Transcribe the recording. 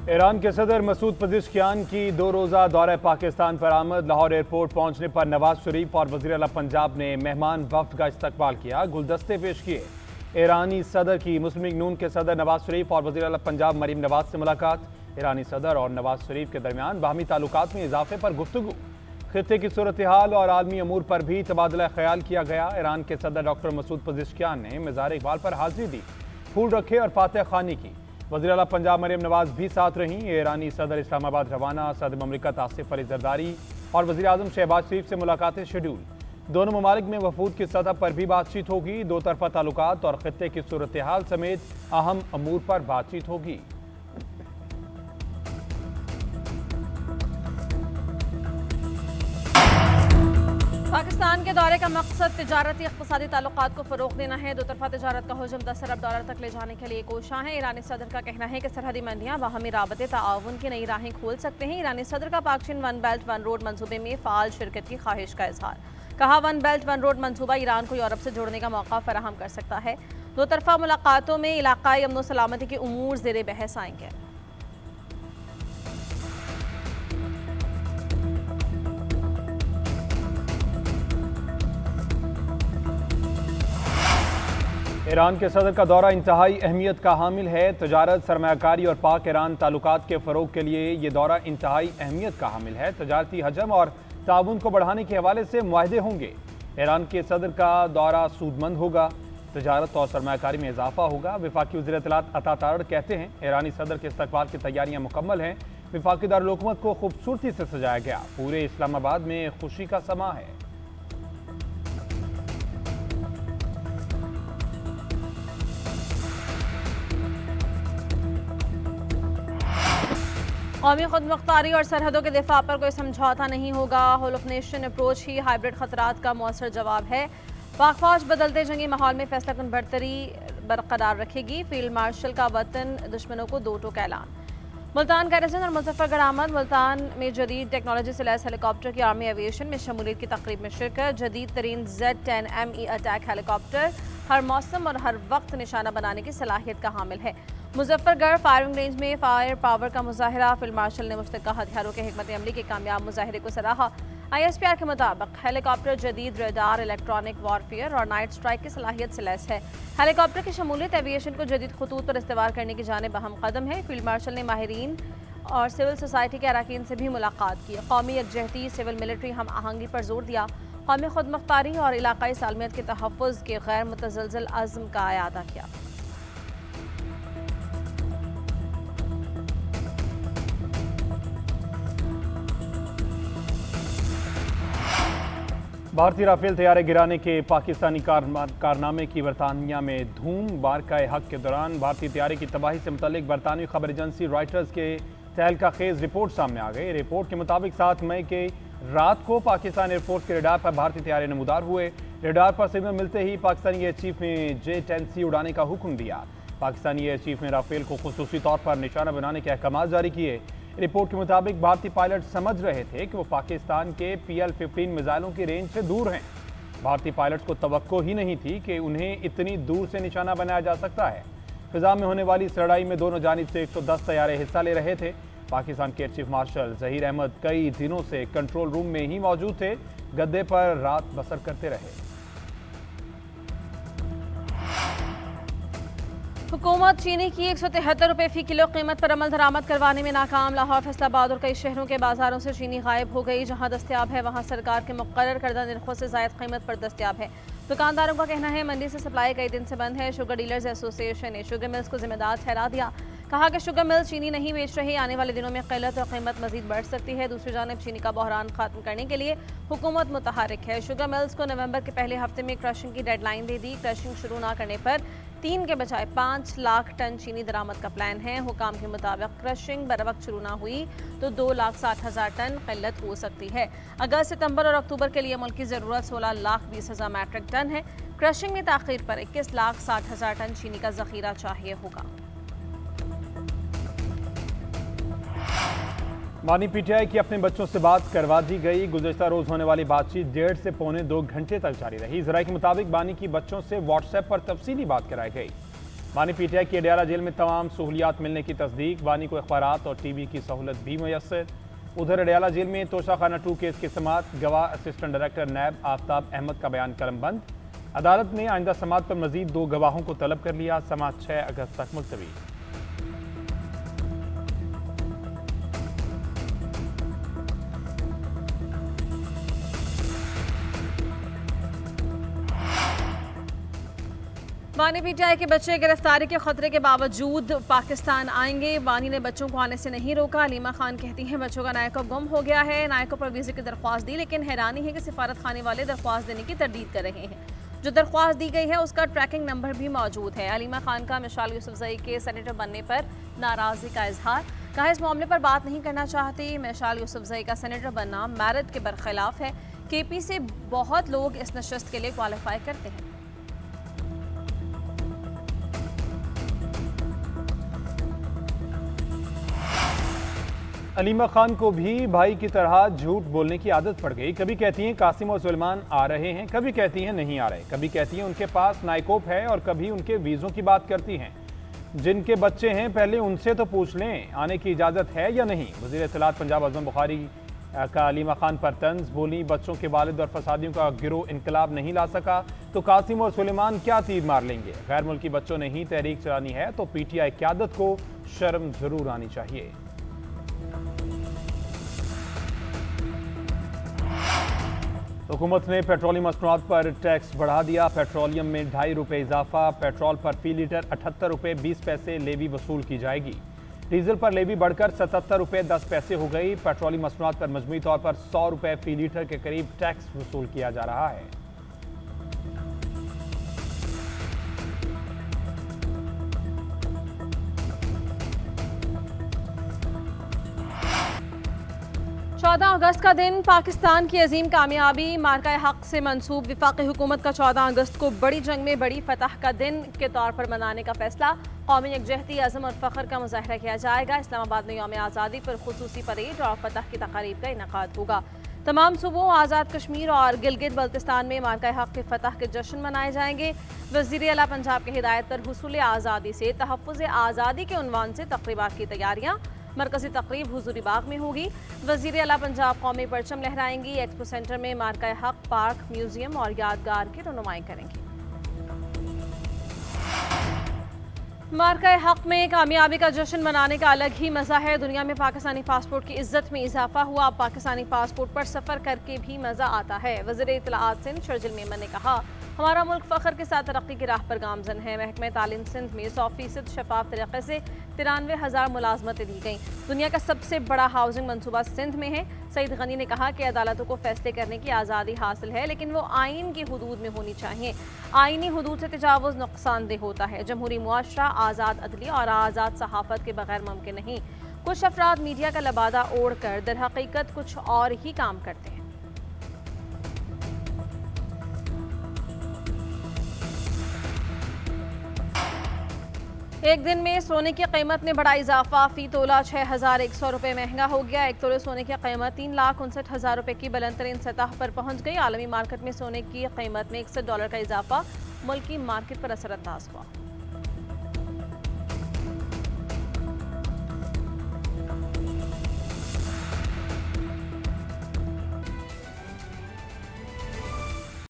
Iran के सदर मसूद पज़ेश्कियान की 2 रोज़ा दौरे पाकिस्तान पर आमद। लाहौर एयरपोर्ट पहुंचने पर नवाज शरीफ और वज़ीर आला पंजाब ने मेहमान वफ्द का इस्तकबाल किया, गुलदस्ते पेश किए। ईरानी सदर की मुस्लिम लीग नून के सदर नवाज शरीफ और वज़ीर आला पंजाब मरीम नवाज से मुलाकात। ईरानी सदर और नवाज शरीफ के दरमियान बाहमी ताल्लुकात में इजाफे पर गुफ्तगू। खित्ते की सूरत हाल और आलमी अमूर पर भी तबादला ख्याल किया गया। ईरान के सदर डॉक्टर मसूद पज़ेश्कियान ने मज़ार इकबाल पर हाजिरी दी, फूल रखे और फातह खानी की। वज़ीर आला पंजाब मरीम नवाज भी साथ रहीं। ईरानी सदर इस्लामाबाद रवाना। सदर ममलिकत आसिफ अली जरदारी और वज़ीर आज़म शहबाज शरीफ से मुलाकातें शेड्यूल। दोनों ममालिक में वफूद की सतह पर भी बातचीत होगी। दो तरफा ताल्लुकात और खित्ते की सूरत हाल समेत अहम अमूर पर बातचीत होगी। पाकिस्तान के दौरे का मकसद तिजारती इक़्तिसादी ताल्लुकात को फ़रोग़ देना है। दो तरफ़ा तिजारत का हुजम 10 अरब डॉलर तक ले जाने के लिए कोशां है। ईरानी सदर का कहना है कि सरहदी मंडियाँ बाहमी राबते ताआवुन की नई राहें खोल सकते हैं। ईरानी सदर का पाक चीन वन बेल्ट वन रोड मंसूबे में फ़ाल शिरकत की ख्वाहिश का इजहार। कहा, वन बेल्ट वन रोड मंसूबा ईरान को यूरोप से जोड़ने का मौका फराहम कर सकता है। दो तरफ़ा मुलाकातों में इलाक़ाई अमन व सलामती के उमूर ज़ेरे बहस आएंगे। ईरान के सदर का दौरा इंतहाई अहमियत का हामिल है। तजारत, सरमायाकारी और पाक ईरान ताल्लुकात के फ़रोग़ के लिए ये दौरा इंतहाई अहमियत का हामिल है। तजारती हजम और ताउन को बढ़ाने के हवाले से मुआहदे होंगे। ईरान के सदर का दौरा सूदमंद होगा, तजारत और सरमायाकारी में इजाफा होगा। वफाकी वज़ीर इत्तलात अता तारड़ कहते हैं, ईरानी सदर के इस्तकबाल की तैयारियाँ मुकम्मल हैं। वफाकी दारुल हुकूमत को खूबसूरती से सजाया गया। पूरे इस्लामाबाद में खुशी का समा है। कौमी खुदमुख्तारी और सरहदों के दिफा पर कोई समझौता नहीं होगा। होल ऑफ नेशन अप्रोच ही हाइब्रिड खतरात का मौसर जवाब है। पाक फौज बदलते जंगी माहौल में फैसला कुन बढ़तरी बरकरार रखेगी। फील्ड मार्शल का वतन दुश्मनों को दो टोक ऐलान। मुल्तान गैरिसन और मुजफ्फरगढ़ आमद। मुल्तान में जदीद टेक्नोलॉजी से लैस हेलीकॉप्टर की आर्मी एविएशन में शमूलियत की तकरीब में शिरकत। जदीद तरीन Z10ME अटैक हेलीकॉप्टर हर मौसम और हर वक्त निशाना बनाने की सलाहियत का हामिल है। मुजफ्फरगढ़ फायरिंग रेंज में फायर पावर का मुजाहिरा। फील्ड मार्शल ने मुश्तरका हथियारों के हिकमत अमली के कामयाब मुजाहिरे को सराहा। ISPR के मुताबिक हेलीकॉप्टर जदीद रडार, इलेक्ट्रॉनिक वॉरफेयर और नाइट स्ट्राइक की सलाहियत से लैस है। हेलीकॉप्टर की शमूलियत एविएशन को जदीद खतूत पर इस्तेमाल करने की जानिब अहम कदम है। फील्ड मार्शल ने माहिरीन और सिविल सोसाइटी के अरकान से भी मुलाकात की। कौमी यकजहती, सिविल मिलिट्री हम आहंगी पर जोर दिया। कौमी खुदमुख्तारी और इलाकाई सालमियत के तहफ़्फ़ुज़ के गैर मुतज़लज़ल अज़्म का अयादा किया। भारतीय राफेल तैयारे गिराने के पाकिस्तानी कारनामे की बरतानिया में धूम। बारकाए हक के दौरान भारतीय तैयारे की तबाही से मुतल्लिक बरतानवी खबर एजेंसी रॉयटर्स के तहलका खेज रिपोर्ट सामने आ गई। रिपोर्ट के मुताबिक 7 मई के रात को पाकिस्तान एयरफोर्स के रडार पर भारतीय तैयारे नमूदार हुए। रडार पर सिग्नल मिलते ही पाकिस्तानी एयर चीफ ने J-10C उड़ाने का हुक्म दिया। पाकिस्तानी एयर चीफ ने राफेल को खुसूसी तौर पर निशाना बनाने के अहकाम जारी किए। रिपोर्ट के मुताबिक भारतीय पायलट समझ रहे थे कि वो पाकिस्तान के PL-15 मिसाइलों की रेंज से दूर हैं। भारतीय पायलट्स को तवक्को ही नहीं थी कि उन्हें इतनी दूर से निशाना बनाया जा सकता है। फिजा में होने वाली इस लड़ाई में दोनों जानिब से 110 तैयारे हिस्सा ले रहे थे। पाकिस्तान के air chief marshal Zaheer Ahmed कई दिनों से कंट्रोल रूम में ही मौजूद थे, गद्दे पर रात बसर करते रहे। हुकूमत चीनी की 173 रुपये फ़ी किलो कीमत पर अमल दरामद करवाने में नाकाम। लाहौर, फैसलाबाद और कई शहरों के बाजारों से चीनी गायब हो गई। जहां दस्तियाब है वहां सरकार के मुकर्रर करदा निर्खों से ज़ायद कीमत पर दस्तियाब है। दुकानदारों का कहना है मंडी से सप्लाई कई दिन से बंद है। शुगर डीलर्स एसोसिएशन ने शुगर मिल्स को जिम्मेदार ठहरा दिया। कहा कि शुगर मिल्स चीनी नहीं बेच रही, आने वाले दिनों में किल्लत और कीमत मजीद बढ़ सकती है। दूसरी जानिब चीनी का बहरान खत्म करने के लिए हुकूमत मुतहरिक है। शुगर मिल्स को नवंबर के पहले हफ्ते में क्रशिंग की डेडलाइन दे दी। क्रशिंग शुरू न करने पर 3 के बजाय 5 लाख टन चीनी दरामद का प्लान है। हुकाम के मुताबिक क्रशिंग बरवक्त शुरू ना हुई तो 2,60,000 टन किल्लत हो सकती है। अगस्त, सितंबर और अक्टूबर के लिए मुल्क की ज़रूरत 16,20,000 मैट्रिक टन है। क्रशिंग में ताख़ीर पर 21,60,000 टन चीनी का ज़ख़ीरा चाहिए होगा। मानी PTI की अपने बच्चों से बात करवा दी गई। गुज़श्ता रोज़ होने वाली बातचीत 1.5 से पौने 2 घंटे तक जारी रही। ज़राए के मुताबिक बानी की बच्चों से व्हाट्सएप पर तफसीली बात कराई गई। बानी पीटीआई की अडयाला जेल में तमाम सहूलियात मिलने की तस्दीक। बानी को अखबारात और टीवी की सहूलत भी मुयस्सर। उधर अडयाला जेल में तोशाखाना 2 केस की समाअत। गवाह assistant director NAB Aftab Ahmed का बयान कलमबंद। अदालत ने आइंदा समाअत पर मजीद 2 गवाहों को तलब कर लिया। समाअत 6 अगस्त तक मुलतवी। बानी पीटीआई के बच्चे गिरफ्तारी के खतरे के बावजूद पाकिस्तान आएंगे। बानी ने बच्चों को आने से नहीं रोका। अलीमा खान कहती हैं बच्चों का नायको गुम हो गया है। नायको पर वीज़े की दरख्वास्त दी, लेकिन हैरानी है कि सिफारत खाने वाले दरख्वास्त देने की तरदीद कर रहे हैं। जो दरख्वास्त दी गई है उसका ट्रैकिंग नंबर भी मौजूद है। अलीमा खान का मिसाल यूसुफजई के सेनेटर बनने पर नाराज़गी का इजहार। कहा इस मामले पर बात नहीं करना चाहती। मिसाल यूसुफजई का सेनेटर बनना मेरिट के बरखिलाफ है। केपी से बहुत लोग इस नशस्त के लिए क्वालिफाई करते हैं। अलीमा खान को भी भाई की तरह झूठ बोलने की आदत पड़ गई। कभी कहती हैं कासिम और सुलेमान आ रहे हैं, कभी कहती हैं नहीं आ रहे, कभी कहती हैं उनके पास नाइकोप है और कभी उनके वीज़ों की बात करती हैं। जिनके बच्चे हैं पहले उनसे तो पूछ लें आने की इजाज़त है या नहीं। वज़ीर इत्तलात पंजाब आज़म बुखारी का अलीमा खान पर तंज। बोली बच्चों के वालिद और फसादियों का गिरोह इनकलाब नहीं ला सका तो कासिम और सुलेमान क्या तीर मार लेंगे। गैर मुल्की बच्चों ने ही तहरीक चलानी है तो पीटीआई क़यादत को शर्म ज़रूर आनी चाहिए। हुकूमत ने पेट्रोलियम मसनूआत पर टैक्स बढ़ा दिया। पेट्रोलियम में 2.5 रुपये इजाफा। पेट्रोल पर फी लीटर 78 रुपये 20 पैसे लेवी वसूल की जाएगी। डीजल पर लेवी बढ़कर 77 रुपये 10 पैसे हो गई। पेट्रोलियम मसनूआत पर मजमूई तौर पर 100 रुपये फी लीटर के करीब टैक्स वसूल किया जा रहा है। चौदह अगस्त का दिन पाकिस्तान की अजीम कामयाबी मार्का हक से मंसूब विफाकी हुकूमत का 14 अगस्त को बड़ी जंग में बड़ी फतह का दिन के तौर पर मनाने का फैसला। कौमी यकजहती अज़म और फ़ख्र का मुजाहरा किया जाएगा। इस्लामाबाद में यौम आज़ादी पर खुसूसी परेड और फतह की तक़रीब का इनेकाद होगा। तमाम सूबों आज़ाद कश्मीर और गिलगित बल्तिस्तान में मार्का हक के फतह के जश्न मनाए जाएंगे। वज़ीर आला पंजाब की हिदायत पर हुसूल आज़ादी से तहफ़्फ़ुज़ आज़ादी के उन्वान से तक़रीबात की तैयारियाँ। मरकजी तकरीब हुजूरी बाग में होगी। वज़ीर आला पंजाब कौमी परचम लहराएंगी। एक्सपो सेंटर में मार्का हक पार्क, म्यूजियम और यादगार की रनुमाई करेंगी। मार्का हक में कामयाबी का जश्न मनाने का अलग ही मज़ा है। दुनिया में पाकिस्तानी पासपोर्ट की इज्जत में इजाफा हुआ। अब पाकिस्तानी पासपोर्ट पर सफ़र करके भी मज़ा आता है। वज़ीर इत्तलाआत सिंध शर्जिल मेमन ने कहा हमारा मुल्क फ़ख्र के साथ तरक्की की राह पर गामजन है। महकमे तालीम सिंध में 100% शफाफ तरीके से 93,000 मुलाजमतें दी गई। दुनिया का सबसे बड़ा हाउसिंग मनसूबा सिंध में है। सईद गनी ने कहा कि अदालतों को फैसले करने की आज़ादी हासिल है, लेकिन वो आइन की हदूद में होनी चाहिए। आइनी हदूद से तजावुज़ नुकसानदेह होता है। जमहूरी मुआशरा आज़ाद अदलिया और आज़ाद सहाफ़त के बगैर मुमकिन नहीं। कुछ अफराद मीडिया का लबादा ओढ़ कर दर हकीकत कुछ और ही काम करते हैं। एक दिन में सोने की कीमत में बड़ा इजाफा। फी तोला 6,100 रुपये महंगा हो गया। एक तोले सोने की कीमत 3,59,000 रुपये की बुलंदतरीन सतह पर पहुंच गई। आलमी मार्केट में सोने की कीमत में $61 का इजाफा मुल्की मार्केट पर असरअंदाज हुआ।